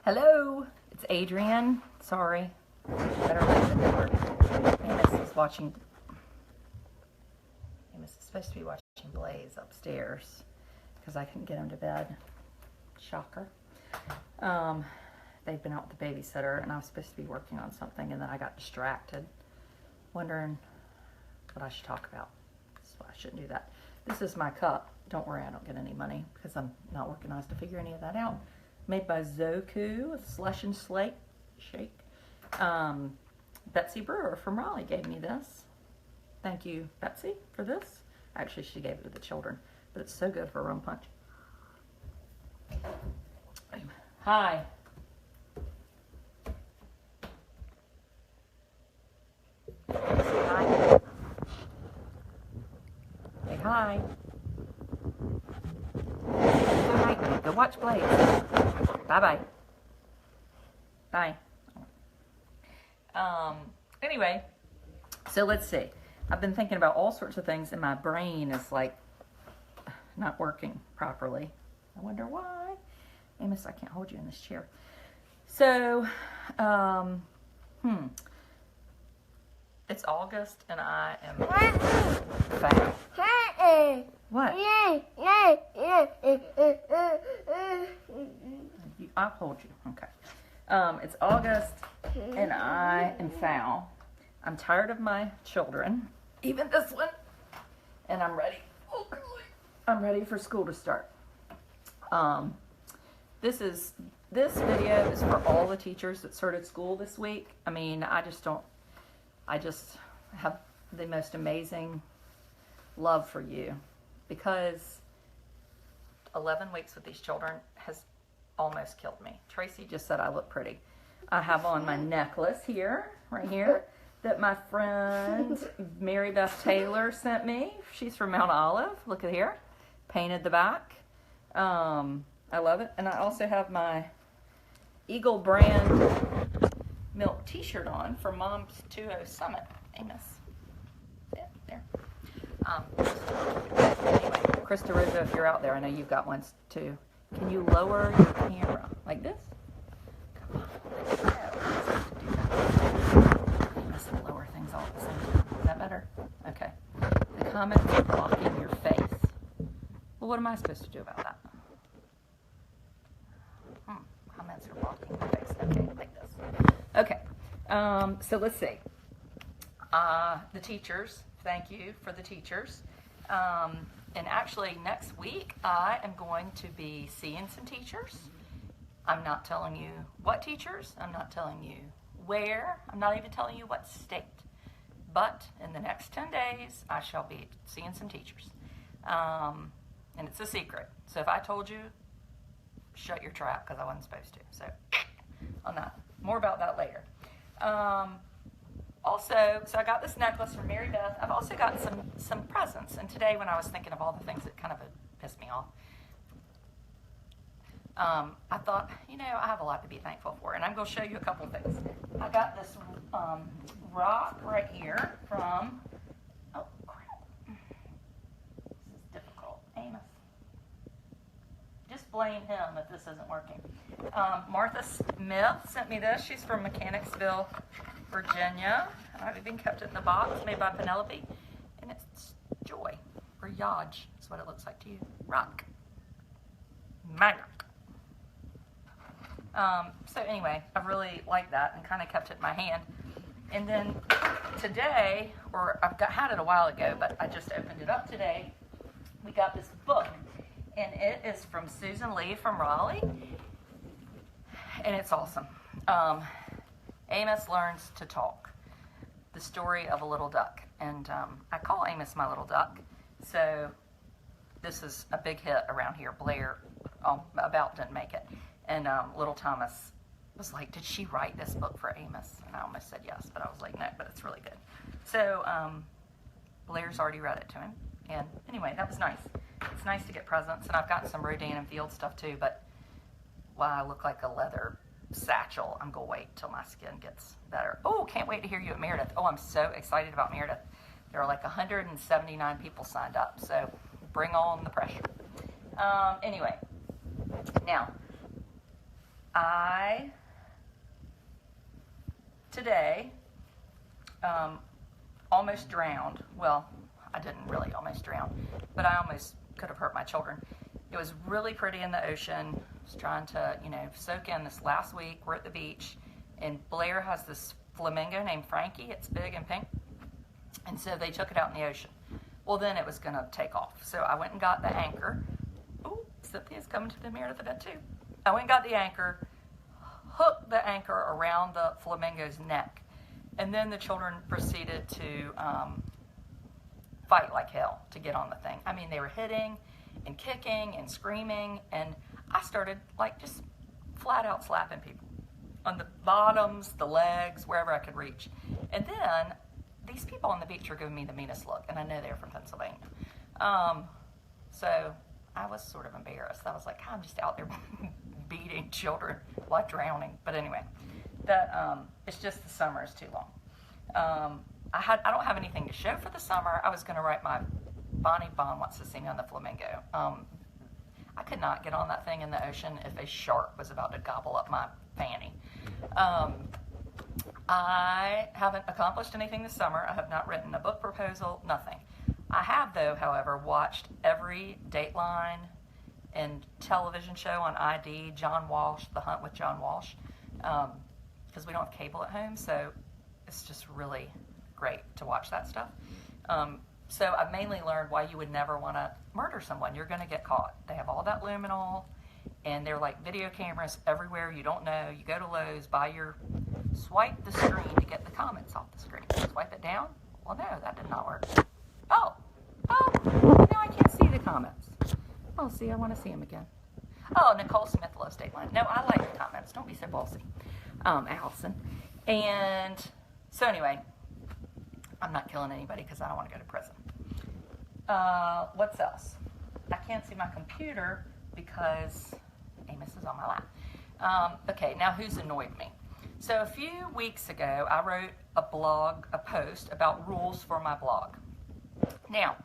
Hello, it's Adrienne. Sorry, better late than never. Amos is watching. Amos is supposed to be watching Blaze upstairs because I couldn't get him to bed. Shocker. They've been out with the babysitter, and I was supposed to be working on something, and then I got distracted, wondering what I should talk about. So I shouldn't do that. This is my cup. Don't worry, I don't get any money because I'm not organized to figure any of that out. Made by Zoku, Slush and Slate Shake. Betsy Brewer from Raleigh gave me this. Thank you, Betsy, for this. Actually, she gave it to the children, but it's so good for rum punch. Hi. Say hi. Say hi. Go night night. Go watch Blaze. Bye-bye. Bye. Anyway, so let's see. I've been thinking about all sorts of things, and my brain is like not working properly. I wonder why. Amos, I can't hold you in this chair. So, it's August, and I am fat. What? I'll hold you. Okay. It's August, and I am foul. I'm tired of my children, even this one, and I'm ready. Oh, I'm ready for school to start. This video is for all the teachers that started school this week. I mean, I just have the most amazing love for you, because 11 weeks with these children has almost killed me. Tracy just said I look pretty. I have on my necklace here, right here, that my friend Mary Beth Taylor sent me. She's from Mount Olive. Look at here. Painted the back. I love it. And I also have my Eagle brand milk t-shirt on for Mom's 2-0 Summit. Amos. Yeah, there. Anyway, Krista Rizzo, if you're out there, I know you've got ones too. Can you lower your camera like this? Come on. I must lower things all at the same time. Is that better? Okay. The comments are blocking your face. Well, what am I supposed to do about that? Comments are blocking your face. Okay, like this. Okay. So let's see. The teachers. Thank you for the teachers. And actually, next week, I am going to be seeing some teachers. I'm not telling you what teachers. I'm not telling you where. I'm not even telling you what state. But in the next 10 days, I shall be seeing some teachers. And it's a secret. So if I told you, shut your trap, because I wasn't supposed to. So on that. More about that later. Also, so I got this necklace from Mary Beth. I've also got some presents. And today, when I was thinking of all the things that kind of pissed me off, I thought, I have a lot to be thankful for. And I'm going to show you a couple of things. I got this rock right here from, oh, crap. This is difficult. Amos. Just blame him if this isn't working. Martha Smith sent me this. She's from Mechanicsville, Virginia. I've even kept it in the box, made by Penelope. And it's Joy, or Yodge, is what it looks like to you. Rock. My rock. So anyway, I really like that and kind of kept it in my hand. And then today, or had it a while ago, but I just opened it up today, we got this book. And it is from Susan Lee from Raleigh. And it's awesome. Amos Learns to Talk. The Story of a Little Duck. And I call Amos my little duck. So this is a big hit around here. Blair about didn't make it. And little Thomas was like, did she write this book for Amos? And I almost said yes, but I was like, no, but it's really good. So Blair's already read it to him. And anyway, that was nice. It's nice to get presents, and I've gotten some Rodan and Field stuff too, but while I look like a leather satchel, I'm going to wait till my skin gets better. Oh, can't wait to hear you at Meredith. Oh, I'm so excited about Meredith. There are like 179 people signed up, so bring on the pressure. Anyway, now, I, today, almost drowned. Well, I didn't really almost drown, but I almost could have hurt my children. It was really pretty in the ocean. I was trying to, soak in this last week. We're at the beach, and Blair has this flamingo named Frankie. It's big and pink, and so they took it out in the ocean. Well, then it was going to take off, so I went and got the anchor. Ooh, Cynthia's coming to the mirror at the bed, too. I went and got the anchor, hooked the anchor around the flamingo's neck, and then the children proceeded to fight like hell to get on the thing. I mean, they were hitting and kicking and screaming, and I started just flat out slapping people on the bottoms, the legs, wherever I could reach. And then these people on the beach were giving me the meanest look, and I know they're from Pennsylvania. So I was sort of embarrassed. I was like, I'm just out there beating children while drowning. But anyway, it's just the summer is too long. I don't have anything to show for the summer. I was going to write my Bonnie Bond Wants to See Me on the Flamingo. I could not get on that thing in the ocean if a shark was about to gobble up my fanny. I haven't accomplished anything this summer. I have not written a book proposal, nothing. I have, though, however, watched every Dateline and television show on ID, John Walsh, The Hunt with John Walsh, because we don't have cable at home, so it's just really great to watch that stuff. So I've mainly learned why you would never want to murder someone. You're going to get caught. They have all that luminol, and they're like video cameras everywhere. You don't know. You go to Lowe's, swipe the screen to get the comments off the screen. Swipe it down. Well, no, that did not work. Oh, now I can't see the comments. Oh, see, I want to see them again. Oh, Nicole Smith loves Dateline. No, I like the comments. Don't be so bossy, Allison. And so anyway, I'm not killing anybody because I don't want to go to prison. What's else? I can't see my computer because Amos is on my lap. Okay, now who's annoyed me? So a few weeks ago, I wrote a post about rules for my blog. Now,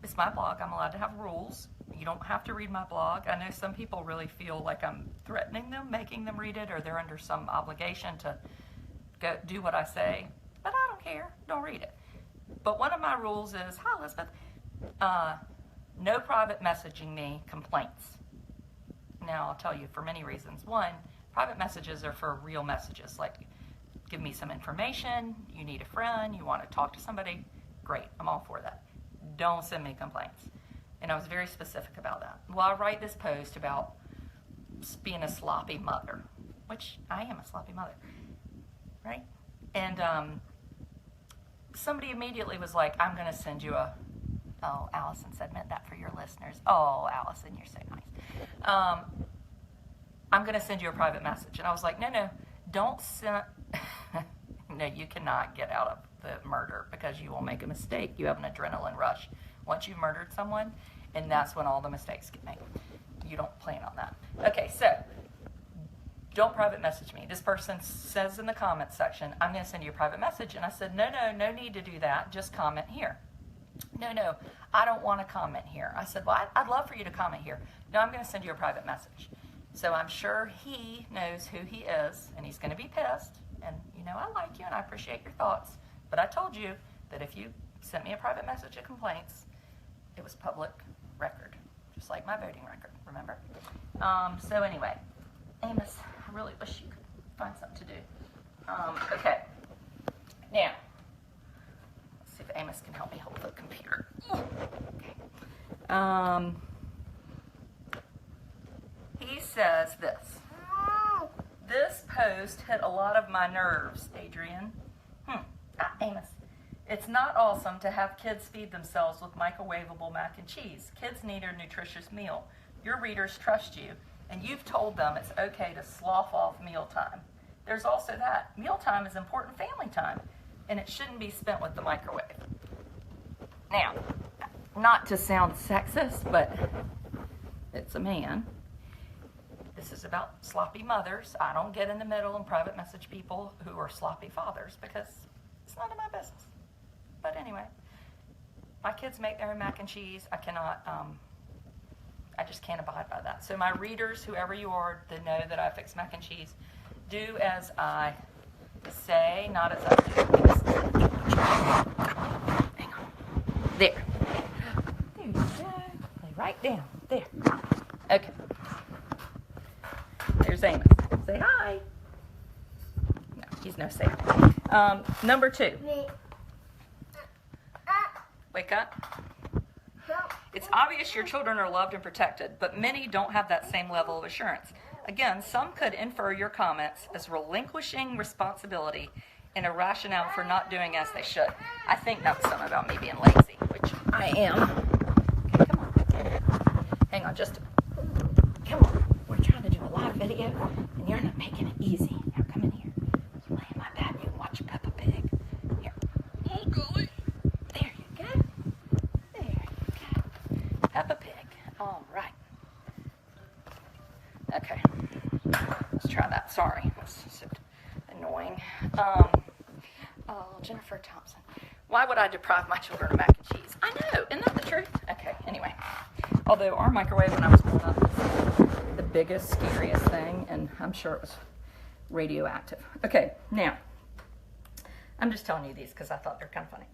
it's my blog. I'm allowed to have rules. You don't have to read my blog. I know some people really feel like I'm threatening them, making them read it, or they're under some obligation to go do what I say. But I don't care. Don't read it. But one of my rules is, hi, Elizabeth, no private messaging me complaints. Now, I'll tell you for many reasons. One, private messages are for real messages, like give me some information, you need a friend, you want to talk to somebody. Great, I'm all for that. Don't send me complaints. And I was very specific about that. Well, I write this post about being a sloppy mother, which I am a sloppy mother, right? And somebody immediately was like, I'm going to send you oh, Allison said, meant that for your listeners. Oh, Allison, you're so nice. I'm going to send you a private message. And I was like, no, don't send, no, you cannot get out of the murder because you will make a mistake. You have an adrenaline rush once you've murdered someone, and that's when all the mistakes get made. You don't plan on that. Okay, so don't private message me. This person says in the comments section, I'm going to send you a private message. And I said, no need to do that. Just comment here. No, I don't want to comment here. I said, well, I'd love for you to comment here. No, I'm going to send you a private message. So I'm sure he knows who he is, and he's going to be pissed. And, I like you, and I appreciate your thoughts. But I told you that if you sent me a private message of complaints, it was public record, just like my voting record, remember? So anyway, Amos, I really wish you could find something to do. Okay. Now, let's see if Amos can help me hold the computer. Okay. He says this. This post hit a lot of my nerves, Adrian. Amos. It's not awesome to have kids feed themselves with microwavable mac and cheese. Kids need a nutritious meal. Your readers trust you, and you've told them it's okay to slough off mealtime. There's also that. Mealtime is important family time, and it shouldn't be spent with the microwave. Now, not to sound sexist, but it's a man. This is about sloppy mothers. I don't get in the middle and private message people who are sloppy fathers because it's none of my business. But anyway, my kids make their own mac and cheese. I cannot I just can't abide by that. So my readers, whoever you are, they know that I fix mac and cheese. Do as I say, not as I do. Hang on. There. There you go. Lay right down. There. Okay. There's Amos. Say hi. No, he's no safe. Number 2. Wake up. It's obvious your children are loved and protected, but many don't have that same level of assurance. Again, some could infer your comments as relinquishing responsibility and a rationale for not doing as they should. I think that's some about me being lazy, which I am. Okay, come on. Hang on, just come on. We're trying to do a live video, and you're not making it easy. Now come in here. You lay in my bed, you can watch Peppa Pig. Here. Oh, golly. There you go. There you go. Peppa Pig. All right. Okay. Let's try that. Sorry. That's so annoying. Jennifer Thompson. Why would I deprive my children of mac and cheese? I know. Isn't that the truth? Okay. Anyway. Although our microwave when I was growing up was the biggest, scariest thing, and I'm sure it was radioactive. Okay. Now, I'm just telling you these because I thought they're kind of funny.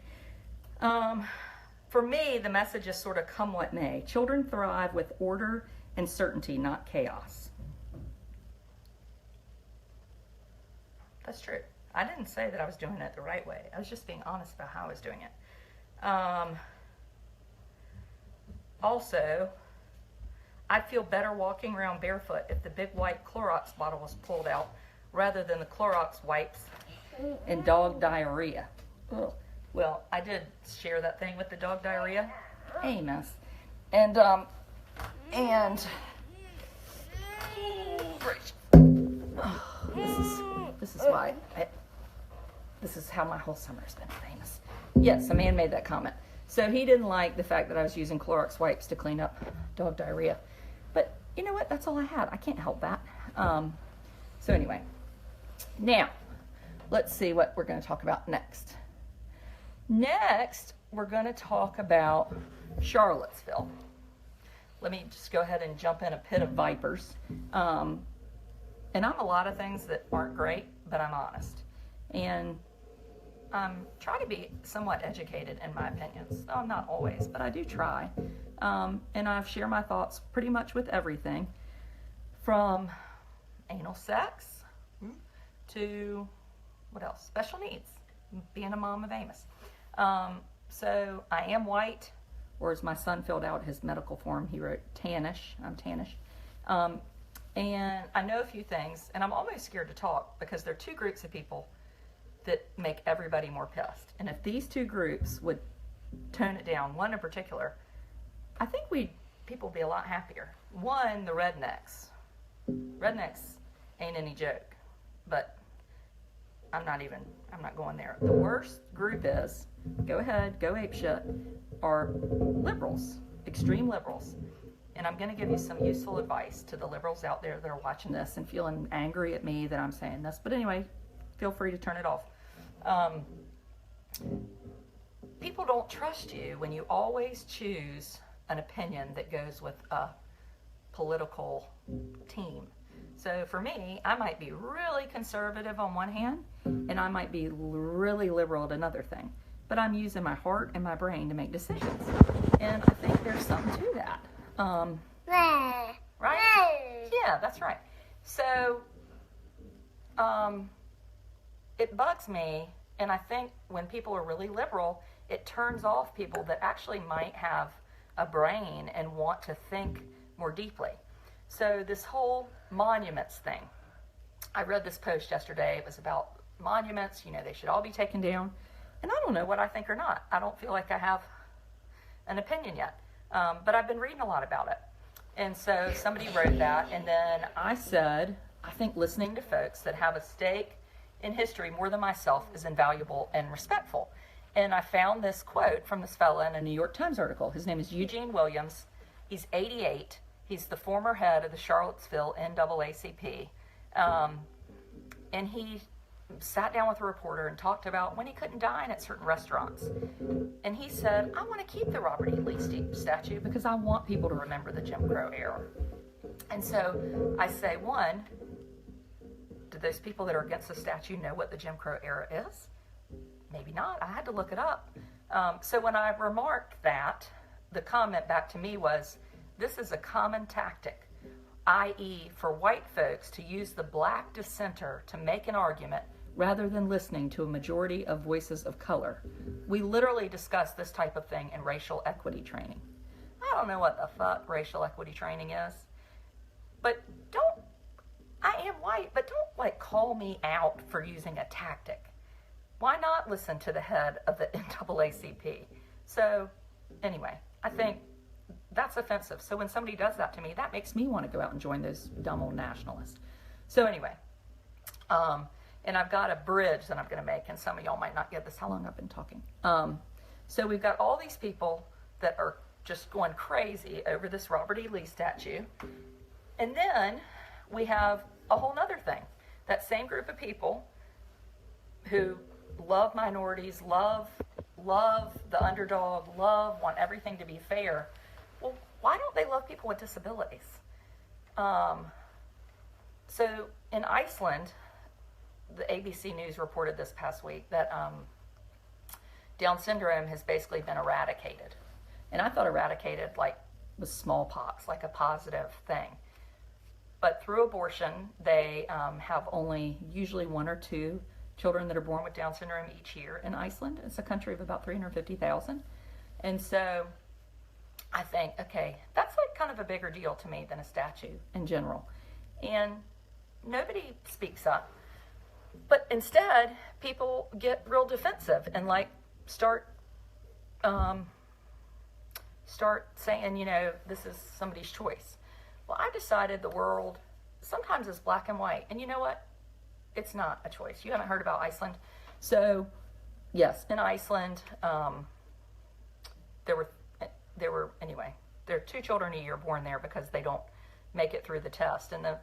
For me, the message is sort of come what may. Children thrive with order and certainty, not chaos. That's true. I didn't say that I was doing it the right way. I was just being honest about how I was doing it. Also, I'd feel better walking around barefoot if the big white Clorox bottle was pulled out rather than the Clorox wipes and dog diarrhea. Ugh. Well, I did share that thing with the dog diarrhea. Amos. And this is why this is how my whole summer's been famous. Yes, a man made that comment. So he didn't like the fact that I was using Clorox wipes to clean up dog diarrhea. But you know what? That's all I had. I can't help that. So anyway, now let's see what we're going to talk about next. Next, we're going to talk about Charlottesville. Let me just go ahead and jump in a pit of vipers. And I'm a lot of things that aren't great, but I'm honest. And try to be somewhat educated in my opinions. No, I'm not always, but I do try. And I've shared my thoughts pretty much with everything from anal sex to, what else? Special needs, being a mom of Amos. So I am white, or as my son filled out his medical form, he wrote tannish. I'm tannish. And I know a few things, and I'm almost scared to talk because there are 2 groups of people that make everybody more pissed. And if these 2 groups would tone it down, one in particular, I think people would be a lot happier. One, the rednecks. Rednecks ain't any joke, but I'm not going there. The worst group is, go ahead, go apeshit, are liberals, extreme liberals. And I'm going to give you some useful advice to the liberals out there that are watching this and feeling angry at me that I'm saying this. But anyway, feel free to turn it off. People don't trust you when you always choose an opinion that goes with a political team. So for me, I might be really conservative on one hand, and I might be really liberal at another thing. But I'm using my heart and my brain to make decisions. And I think there's something to that. Right? Yeah, that's right. So, it bugs me, and I think when people are really liberal, it turns off people that actually might have a brain and want to think more deeply. So this whole monuments thing, I read this post yesterday. It was about monuments, they should all be taken down. And I don't know what I think or not. I don't feel like I have an opinion yet. But I've been reading a lot about it. And so somebody wrote that, and then I said, I think listening to folks that have a stake in history more than myself is invaluable and respectful. And I found this quote from this fella in a New York Times article. His name is Eugene Williams. He's 88. He's the former head of the Charlottesville NAACP. And he sat down with a reporter and talked about when he couldn't dine at certain restaurants. And he said, I want to keep the Robert E. Lee statue because I want people to remember the Jim Crow era. And so I say, one, do those people that are against the statue know what the Jim Crow era is? Maybe not. I had to look it up. So when I remarked that, the comment back to me was, this is a common tactic, i.e. for white folks to use the black dissenter to make an argument rather than listening to a majority of voices of color. We literally discuss this type of thing in racial equity training. I don't know what the fuck racial equity training is, but I am white, but don't like call me out for using a tactic. Why not listen to the head of the NAACP? So anyway, I think that's offensive. So when somebody does that to me, that makes me want to go out and join those dumb old nationalists. So anyway, and I've got a bridge that I'm going to make, and some of y'all might not get this, how long I've been talking. So we've got all these people that are just going crazy over this Robert E. Lee statue. And then we have a whole nother thing. That same group of people who love minorities, love the underdog, want everything to be fair. Well, why don't they love people with disabilities? So in Iceland, the ABC News reported this past week that Down syndrome has basically been eradicated. And I thought eradicated like with smallpox, like a positive thing. But through abortion, they have only usually 1 or 2 children that are born with Down syndrome each year in Iceland. It's a country of about 350,000. And so I think, okay, that's like kind of a bigger deal to me than a statue in general. And nobody speaks up. But instead, people get real defensive and like start saying, you know, this is somebody's choice. Well, I decided the world sometimes is black and white. And you know what? It's not a choice. You haven't heard about Iceland. So, yes, in Iceland, there are 2 children a year born there because they don't make it through the test. And the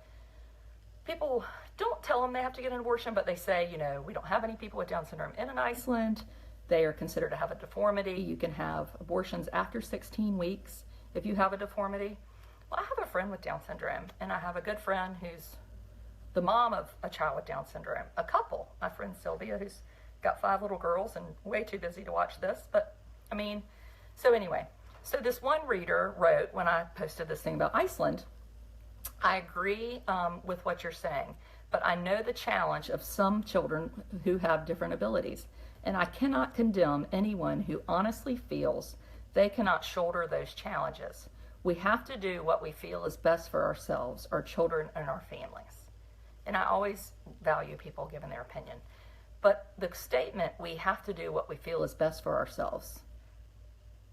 people don't tell them they have to get an abortion, but they say, you know, we don't have any people with Down syndrome in Iceland. They are considered to have a deformity. You can have abortions after 16 weeks if you have a deformity. Well, I have a friend with Down syndrome, and I have a good friend who's the mom of a child with Down syndrome, a couple. My friend Sylvia, who's got 5 little girls and way too busy to watch this. But, I mean, so anyway. So this one reader wrote, when I posted this thing about Iceland, I agree with what you're saying, but I know the challenge of some children who have different abilities, and I cannot condemn anyone who honestly feels they cannot shoulder those challenges. We have to do what we feel is best for ourselves, our children, and our families. And I always value people giving their opinion. But the statement, we have to do what we feel is best for ourselves,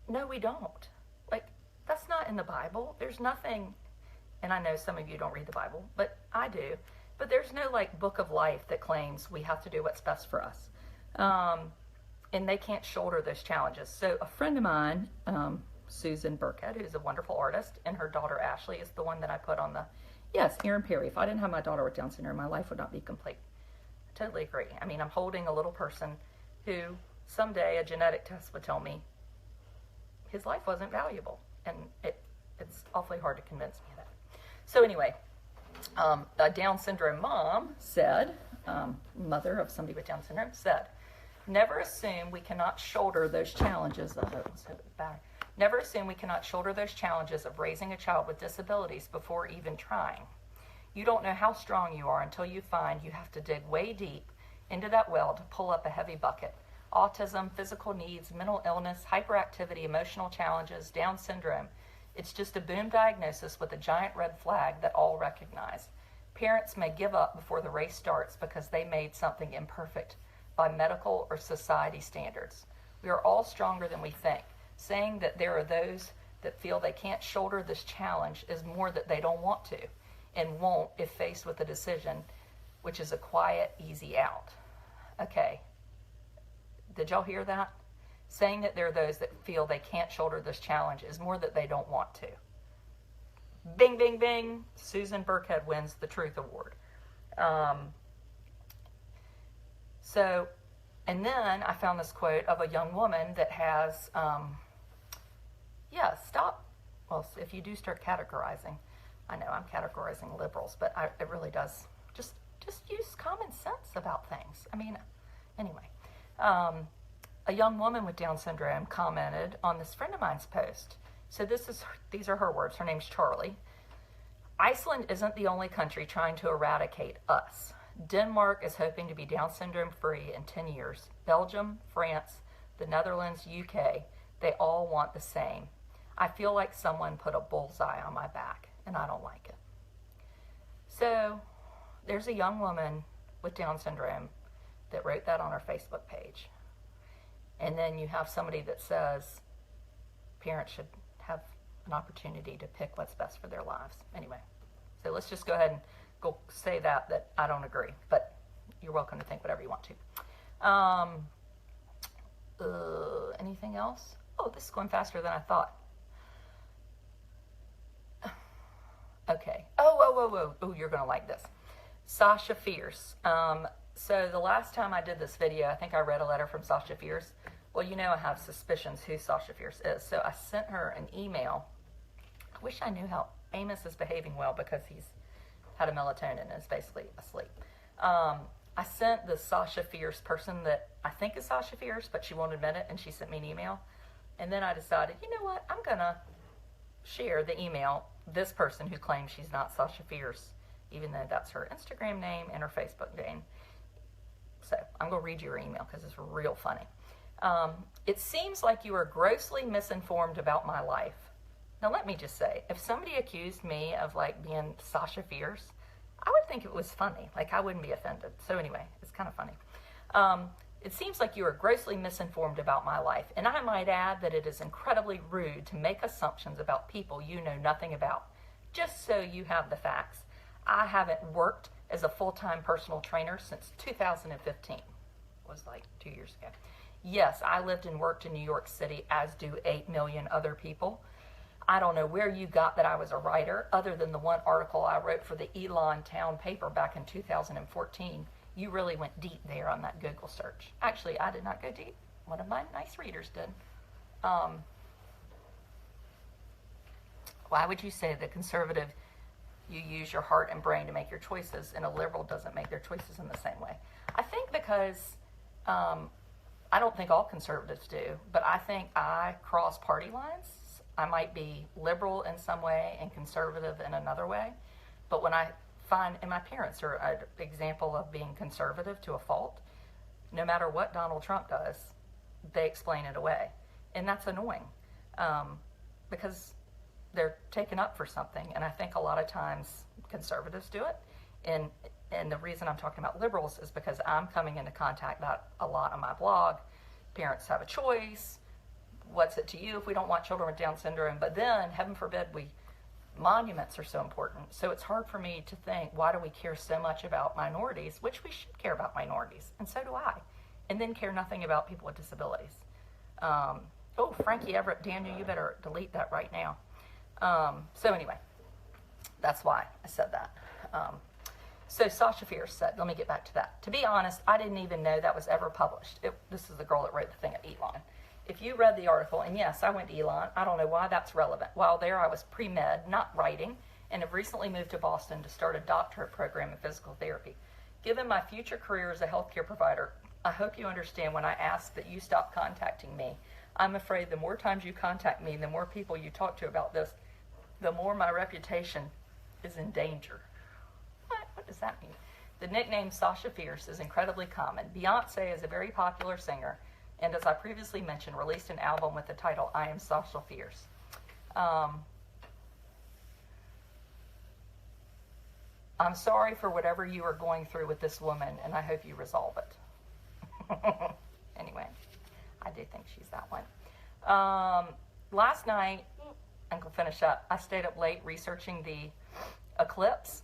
no, we don't. Like, that's not in the Bible. There's nothing, and I know some of you don't read the Bible, but I do. But there's no, like, book of life that claims we have to do what's best for us. And they can't shoulder those challenges. So a friend of mine, Susan Burkhead, who's a wonderful artist, and her daughter Ashley is the one that I put on the, yes, Erin Perry. If I didn't have my daughter with Down syndrome, my life would not be complete. I totally agree. I mean, I'm holding a little person who someday a genetic test would tell me his life wasn't valuable. And it's awfully hard to convince me of that. So anyway, a Down syndrome mom said, mother of somebody with Down syndrome said, never assume we cannot shoulder those challenges. Never assume we cannot shoulder those challenges of raising a child with disabilities before even trying. You don't know how strong you are until you find you have to dig way deep into that well to pull up a heavy bucket. Autism, physical needs, mental illness, hyperactivity, emotional challenges, Down syndrome. It's just a boom diagnosis with a giant red flag that all recognize. Parents may give up before the race starts because they made something imperfect by medical or society standards. We are all stronger than we think. Saying that there are those that feel they can't shoulder this challenge is more that they don't want to and won't if faced with a decision, which is a quiet, easy out. Okay. Did y'all hear that? Saying that there are those that feel they can't shoulder this challenge is more that they don't want to. Bing, bing, bing. Susan Burkhead wins the Truth Award. So, and then I found this quote of a young woman that has, stop. Well, if you do start categorizing, I know I'm categorizing liberals, but it really does. Just use common sense about things. I mean, anyway, a young woman with Down syndrome commented on this friend of mine's post. So these are her words. Her name's Charlie. Iceland isn't the only country trying to eradicate us. Denmark is hoping to be Down syndrome free in 10 years. Belgium, France, the Netherlands, UK, they all want the same. I feel like someone put a bullseye on my back, and I don't like it. So there's a young woman with Down syndrome that wrote that on her Facebook page. And then you have somebody that says parents should have an opportunity to pick what's best for their lives. Anyway, so let's just go ahead and go say that I don't agree, but you're welcome to think whatever you want to. Anything else? Oh, this is going faster than I thought. Okay. Oh, you're going to like this. Sasha Fierce. So the last time I did this video, I think I read a letter from Sasha Fierce. Well, you know I have suspicions who Sasha Fierce is. So I sent her an email. I wish I knew how Amos is behaving well because he's had a melatonin and is basically asleep. I sent the Sasha Fierce person that I think is Sasha Fierce, but she won't admit it, and she sent me an email. And then I decided, you know what, I'm going to share the email, this person who claims she's not Sasha Fierce, even though that's her Instagram name and her Facebook name. So I'm going to read your email because it's real funny. It seems like you are grossly misinformed about my life. Now let me just say, if somebody accused me of like being Sasha Fierce, I would think it was funny. Like I wouldn't be offended. So anyway, it's kind of funny. It seems like you are grossly misinformed about my life, and I might add that it is incredibly rude to make assumptions about people you know nothing about. Just so you have the facts, I haven't worked as a full-time personal trainer since 2015. It was like 2 years ago. Yes, I lived and worked in New York City, as do 8 million other people. I don't know where you got that I was a writer, other than the one article I wrote for the Elon Town paper back in 2014. You really went deep there on that Google search. Actually, I did not go deep. One of my nice readers did. Why would you say that conservative, you use your heart and brain to make your choices, and a liberal doesn't make their choices in the same way? I think because, I don't think all conservatives do, but I think I cross party lines. I might be liberal in some way and conservative in another way, but when I find, and my parents are an example of being conservative to a fault, no matter what Donald Trump does, they explain it away. And that's annoying because they're taken up for something. And I think a lot of times conservatives do it. And the reason I'm talking about liberals is because I'm coming into contact that a lot on my blog. Parents have a choice. What's it to you if we don't want children with Down syndrome? But then, heaven forbid, monuments are so important. So it's hard for me to think, why do we care so much about minorities, which we should care about minorities, and so do I, and then care nothing about people with disabilities. Oh, Frankie Everett, Daniel, you better delete that right now. So anyway, that's why I said that. So Sasha Fierce said, let me get back to that. To be honest, I didn't even know that was ever published. This is the girl that wrote the thing at Elon. If you read the article, and yes, I went to Elon, I don't know why that's relevant. While there, I was pre-med, not writing, and have recently moved to Boston to start a doctorate program in physical therapy. Given my future career as a healthcare provider, I hope you understand when I ask that you stop contacting me. I'm afraid the more times you contact me, the more people you talk to about this, the more my reputation is in danger. What does that mean? The nickname Sasha Fierce is incredibly common. Beyonce is a very popular singer, and as I previously mentioned, released an album with the title, I Am Sasha Fierce. I'm sorry for whatever you are going through with this woman, and I hope you resolve it. Anyway, I do think she's that one. Last night, I'm going to finish up, I stayed up late researching the eclipse,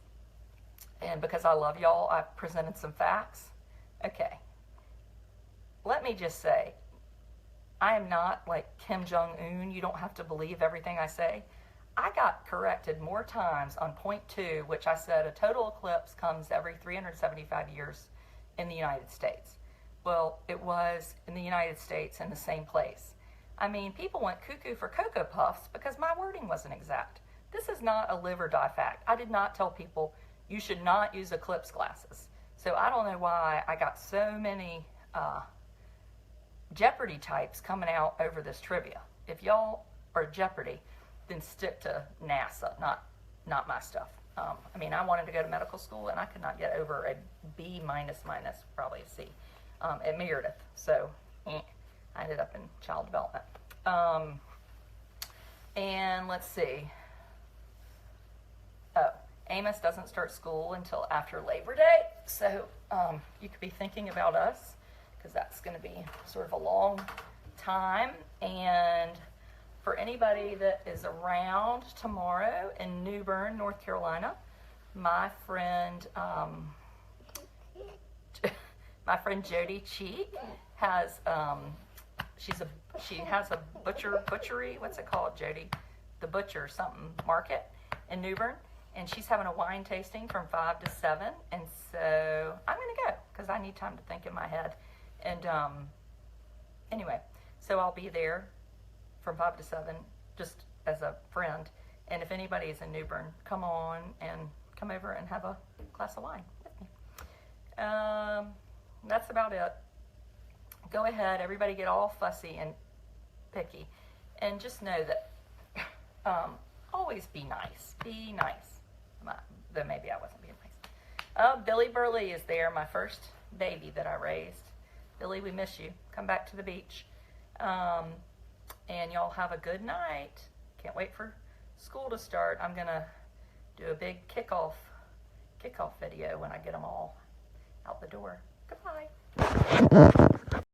and because I love y'all, I presented some facts. Okay. Let me just say, I am not like Kim Jong-un. You don't have to believe everything I say. I got corrected more times on point 2, which I said a total eclipse comes every 375 years in the United States. Well, it was in the United States in the same place. I mean, people went cuckoo for Cocoa Puffs because my wording wasn't exact. This is not a live or die fact. I did not tell people you should not use eclipse glasses. So I don't know why I got so many Jeopardy types coming out over this trivia. If y'all are Jeopardy, then stick to NASA, not my stuff. I mean, I wanted to go to medical school, and I could not get over a B minus, probably a C, at Meredith. So I ended up in child development. And let's see. Oh, Amos doesn't start school until after Labor Day. So you could be thinking about us, because that's going to be sort of a long time. And for anybody that is around tomorrow in New Bern, North Carolina, my friend Jody Cheek has she has a butchery. What's it called, Jody? The Butcher something market in New Bern, and she's having a wine tasting from 5 to 7. And so I'm gonna go because I need time to think in my head. And anyway, so I'll be there from 5 to 7, just as a friend. And if anybody is in New Bern, come on and come over and have a glass of wine with me. That's about it. Go ahead, everybody get all fussy and picky. And just know that always be nice. Be nice. Though maybe I wasn't being nice. Billy Burley is there, my first baby that I raised. Billy, we miss you. Come back to the beach. And y'all have a good night. Can't wait for school to start. I'm going to do a big kickoff video when I get them all out the door. Goodbye.